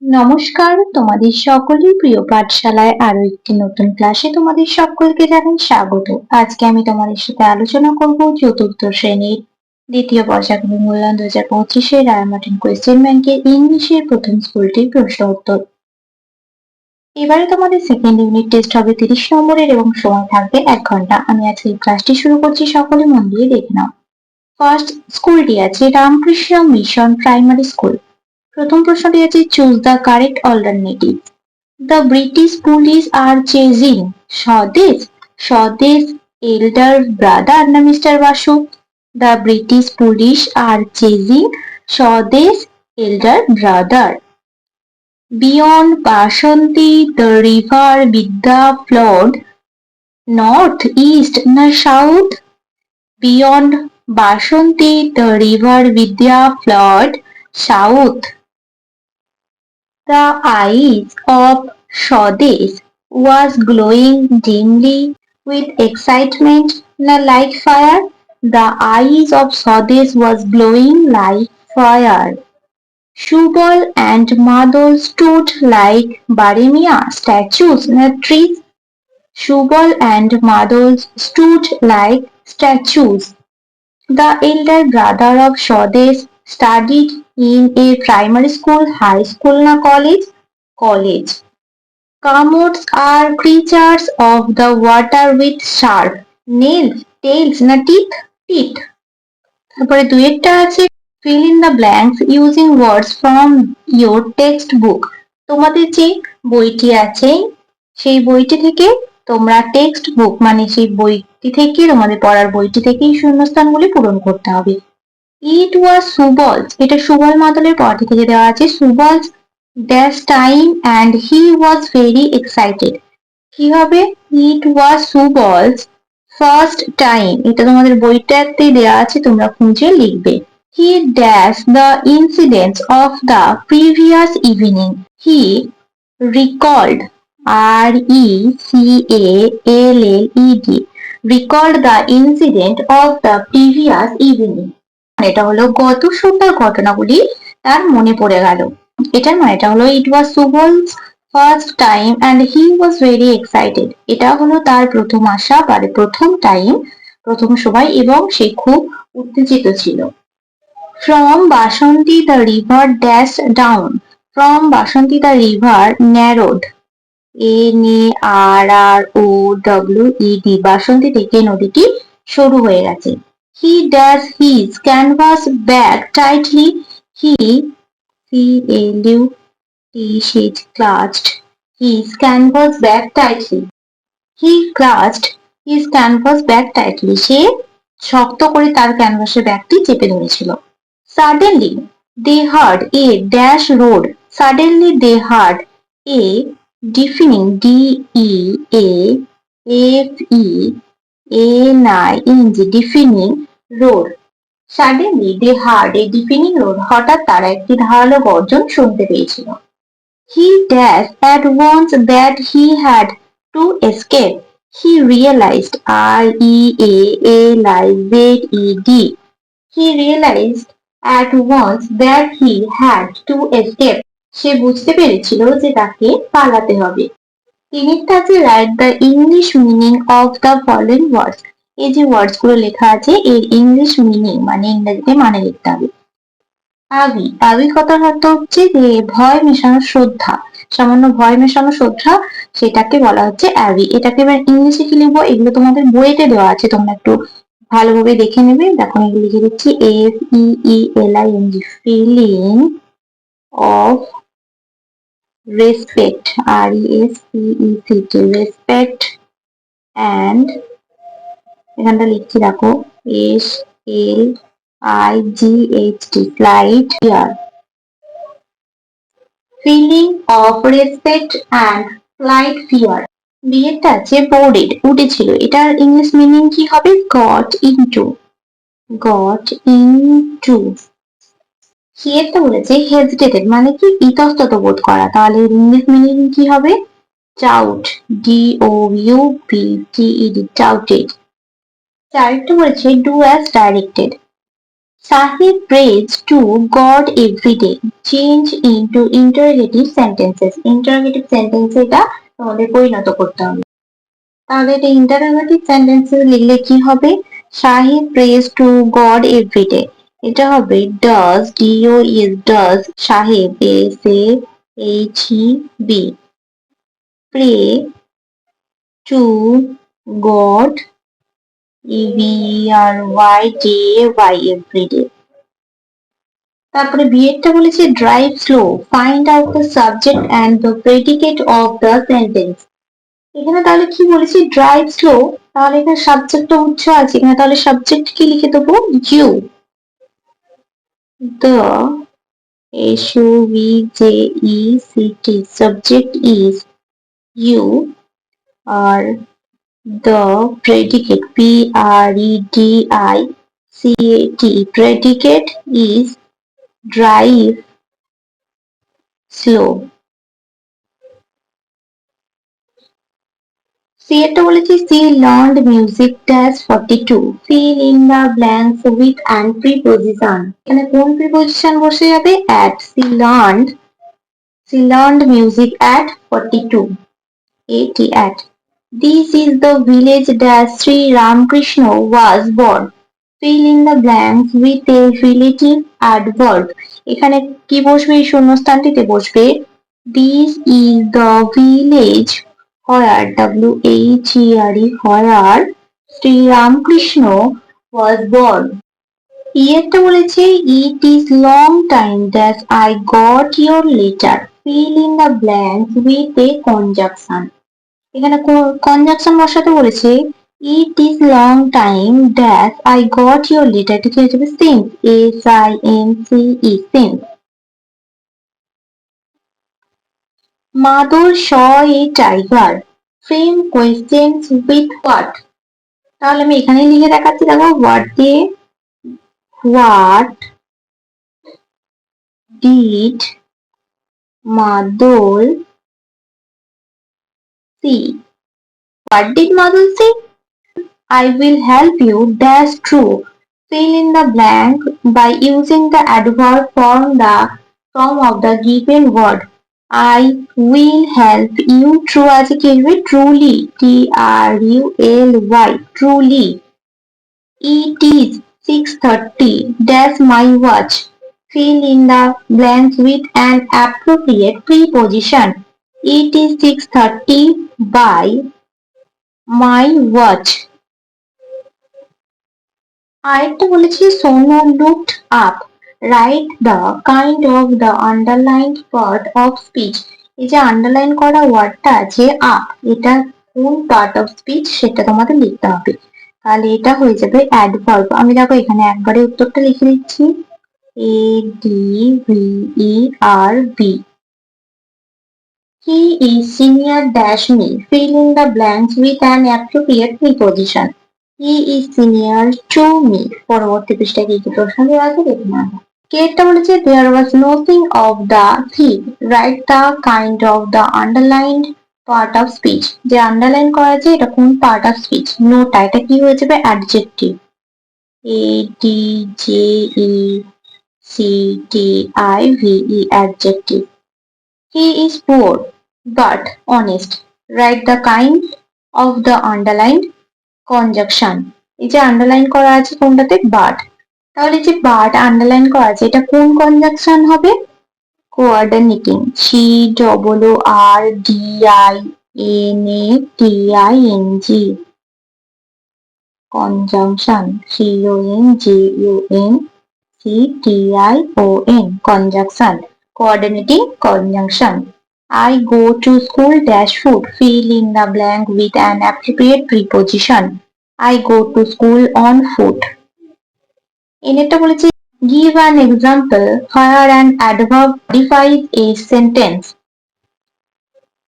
নমস্কার, তোমাদের সকলের প্রিয় পাঠশালায় আরো একটি নতুন ক্লাসে তোমাদের সকলকে জানাই স্বাগত। আজকে আমি তোমাদের সাথে আলোচনা করব চতুর্থ শ্রেণীর দ্বিতীয় পর্যায়ক্রমিক মূল্যায়ন 2025 রায়মার্টিন কোয়েশ্চেন ব্যাংকের ইংলিশের প্রথম স্কুলটির প্রশ্ন উত্তর। এবারে তোমাদের সেকেন্ড ইউনিট টেস্ট হবে 30 নম্বরের এবং সময় থাকবে 1 ঘন্টা। আমি আজকে এই ক্লাসটি শুরু করছি, সকলে মন দিয়ে দেখে নাও। ফার্স্ট স্কুলটি আছে রামকৃষ্ণ মিশন প্রাইমারি স্কুল। প্রথম প্রশ্নটি আছে choose the correct alternative. The British police are chasing Swadesh elder brother na Mr. Basu. The British police are chasing Swadesh elder brother. Beyond Basanti, the river Vidya flowed north, east na south. Beyond Basanti, the river Vidya flowed south. The eyes of Swadesh was glowing dimly with excitement like fire. The eyes of Swadesh was glowing like fire. Subal and Madol stood like Baremia statues in trees. Subal and Madol stood like statues. The elder brother of Swadesh studied in a primary school, high school na college. Comots are creatures of the water with sharp nails, tails na teeth. তারপরে দুইটা আছে fill in the blanks using words from your textbook. তোমাদের যে বইটি আছে সেই বইটি থেকে তোমরা টেক্সট বুক মানে সেই বইটি থেকে তোমাদের পড়ার বইটি থেকেই শূন্যস্থানগুলি পূরণ করতে হবে। It was Subal's, এটা সুবল মাদলের পড়াটি থেকে দেওয়া আছে। Subal's dash time and he was very excited. কি হবে? It was Subal's first time. এটা তোমাদের বইটাতে দেওয়া আছে, তোমরা খুঁজে লিখবে। He dashed the incidents of the previous evening. He recalled RECALLED recalled the incident of the previous evening. এটা হলো গত সন্ধ্যার ঘটনাগুলি তার মনে পড়ে গেল। এটার মানেটা হলো it was Subal's first time and he was very excited. এটা হলো তার প্রথম আশা বা প্রথম টাইম, প্রথম সময় এবং সে খুব উত্তেজিত ছিল। From Basanti the river dashed down. From Basanti the river narrowed. NARROWED বাসন্তী থেকে নদীটি শুরু হয়ে গেছে। He does his canvas bag tightly. He clutched his canvas bag tightly. He clutched his canvas bag tightly. সে শক্ত করে তার ক্যানভাসের ব্যাগটি চেপে ধরেছিল। Suddenly they heard a dash road. Suddenly they heard a deafening DEAFENING deafening roar. Suddenly they heard a deafening roar. হঠাৎ তারা একটি ধারালো গর্জন শুনতে পেয়েছিল। He dashed at once that he had to escape. He realized REALIZED. He realized at once that he had to escape. সে বুঝতে পেরেছিল যে তাকে পালাতে হবে। তিনটা আছে write the English meaning of the following words. এই যে ওয়ার্ডস গুলো লেখা আছে এর ইংলিশ মিনিং মানে ইংরেজিতে মানে লিখতে হবে। আবি কথার অর্থ হচ্ছে যে ভয় মেশানো শ্রদ্ধা, সামান্য ভয় মেশানো শ্রদ্ধা, সেটাকে বলা হচ্ছে অ্যাবি। এটাকে এবার ইংলিশে কি লিখবো, এগুলো তোমাদের বইতে দেওয়া আছে, তোমরা একটু ভালোভাবে দেখে নেবে। দেখো এগুলো লিখে দিচ্ছি FEELING feeling of respect RESPECT respect and এখানটা লিখছি দেখো SLIGHT flight fear feeling of respect and flight fear। বিয়েটা আছে boarded উঠেছিল, এটার ইংলিশ মিনিং কি হবে got into হিয়েরটা বলেছে hesitated মানে কি ইতস্তত বোধ করা, তাহলে ইংলিশ মিনিং কি হবে doubt DOUBTED doubted। চারটা বলেছে do as directed, Sahib prays to God every day. Change into interrogative sentences. Interrogative sentence এটা তোমাদের পরিণত করতে হবে। তাহলে এটা ইন্টারোগেটিভ সেন্টেন্সে লিখলে কি হবে? Sahib praise to God everyday. এটা হবে does does Saheb SAHEB pray to God EVRYDAY everyday. তারপরে বিয়েরটা বলেছে drive slow, find out the subject and the predicate of the sentence. এখানে তাহলে কি বলেছি? ড্রাইভ স্লো, তাহলে এখানে সাবজেক্টটা উচ্চ আছে, এখানে তাহলে সাবজেক্ট কি লিখে দেবো? You. The SUBJECT subject is you, আর the predicate predicate is drive slow. She একটা বলেছি she learned music dash 42 fill in the blanks with and preposition. এখানে কোন প্রিপোজিশন বসে যাবে? At. She learned music at 42 AT at. This is the village that Sri Ramakrishna was born. Fill in the blanks with a relative adverb. এখানে কি বসবে? এই শূন্যস্থানটিতে বসবে This is the village where where Sri Ramakrishna was born. একটা বলেছে it is long time that I got your letter. Fill in the blanks with a conjunction. এখানে conjunction বসাতে বলেছে it is long time that I got your letter, এটা কি হয়ে যাবে? since SINCE since. Madhur saw a tiger. Frame questions with what? তাহলে আমি এখানে লিখে দেখাচ্ছি, দেখো what দিয়ে what did Madhur see? What did Madhur see? I will help you dash true. Fill in the blank by using the adverb form of the given word. I will help you true আছে কি হবে? Truly TRULY truly. It is 6:30 dash my watch. Fill in the blanks with an appropriate preposition. It is 6:30 by my watch. আরেকটা বলেছি Sonu looked up. Write the kind of the underlined part of speech. এই যে underline করা ওয়ার্ডটা আছে up, এটা কোন part of speech সেটা তোমাদের লিখতে হবে। তাহলে এটা হয়ে যাবে অ্যাডভার্ব। আমি দেখো এখানে একবারে উত্তরটা লিখে দিচ্ছি ADVERB. He is senior dash me. Fill in the blanks with an appropriate preposition. He is senior to me. পরবর্তী পৃষ্ঠায় কি কি প্রশ্ন দেওয়া আছে দেখে নেওয়া যাক। কেটা বলেছে there was nothing of the thief. Write the kind of the underlined part of speech. যে আন্ডারলাইন করা আছে এটা কোন পার্ট অফ স্পিচ? নোটা, এটা কি হয়ে যাবে? Adjective ADJECTIVE adjective. He is poor but honest. Write the kind of the underlined conjunction. এই যে আন্ডারলাইন করা আছে কোনটাতে? বাট। তাহলে যে বাট আন্ডারলাইন করা আছে এটা কোন কনজাংশন হবে? Coordinating COORDINATING conjunction CONJUNCTION conjunction coordinating conjunction. I go to school dash foot. Fill in the blank with an appropriate preposition. I go to school on foot. এটা বলেছি give an example where an adverb modifies a sentence.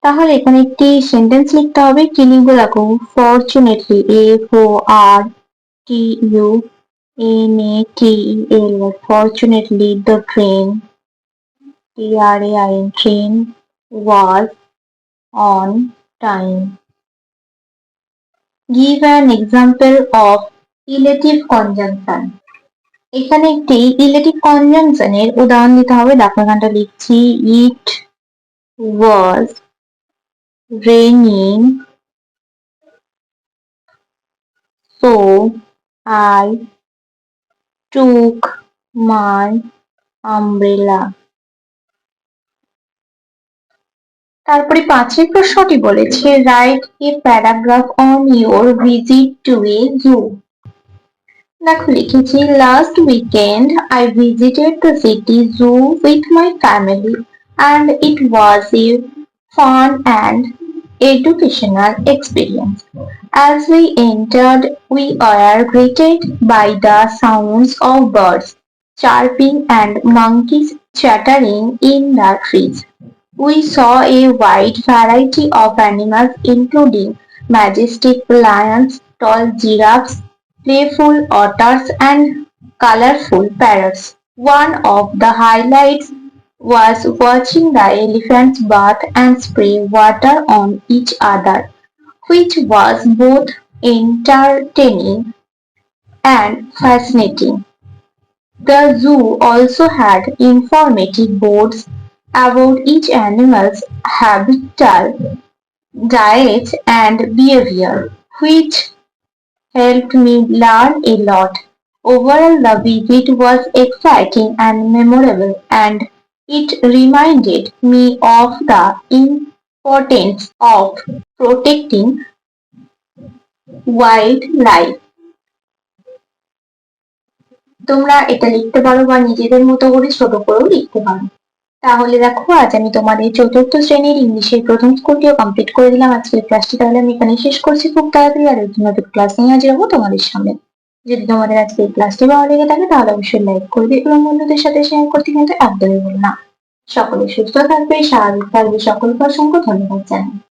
তাহলে এখানে একটি sentence লিখতে হবে। কি লিখবো দেখো? Fortunately FORTUNATEL fortunately the train train was on time. Give an example of relative conjunction. এখানে একটি রিলেটিভ কনজাংশনের উদাহরণ দিতে হবে। দেখো এখানটা লিখছি, it was raining so I took my umbrella. তারপরে 5 প্রশ্নটি বলেছে, write a paragraph on your visit to a zoo. দেখো লিখেছি, last weekend I visited the city zoo with my family and it was a fun and educational experience. As we entered, we were greeted by the sounds of birds chirping and monkeys chattering in the trees. We saw a wide variety of animals including majestic lions, tall giraffes, playful otters and colorful parrots. One of the highlights was watching the elephants bath and spray water on each other, which was both entertaining and fascinating. The zoo also had informative boards about each animal's habitat, diet, and behavior, which helped me learn a lot. Overall, the visit was exciting and memorable, and it reminded me of the importance of protecting wildlife. তোমরা এটা লিখতে পারো বা নিজেদের মতো করে ছোট করেও লিখতে পারো। তাহলে দেখো, আজ আমি তোমাদের 4th শ্রেণীর ইংলিশের প্রথম স্কুলটিও কমপ্লিট করে দিলাম। আজকের ক্লাসটি তাহলে আমি এখানে শেষ করছি খুব তাড়াতাড়ি, আর একটি নতুন ক্লাস নিয়ে হাজির হবো তোমাদের সামনে। যদি তোমাদের আজকে এই ক্লাসটি ভালো লেগে থাকে তাহলে অবশ্যই লাইক করবে এবং বন্ধুদের সাথে শেয়ার করতে কিন্তু একদমই ভুলো না। সকলে সুস্থ থাকবে, স্বাভাবিক থাকবে, সকলকে অসংখ্য ধন্যবাদ জানাই।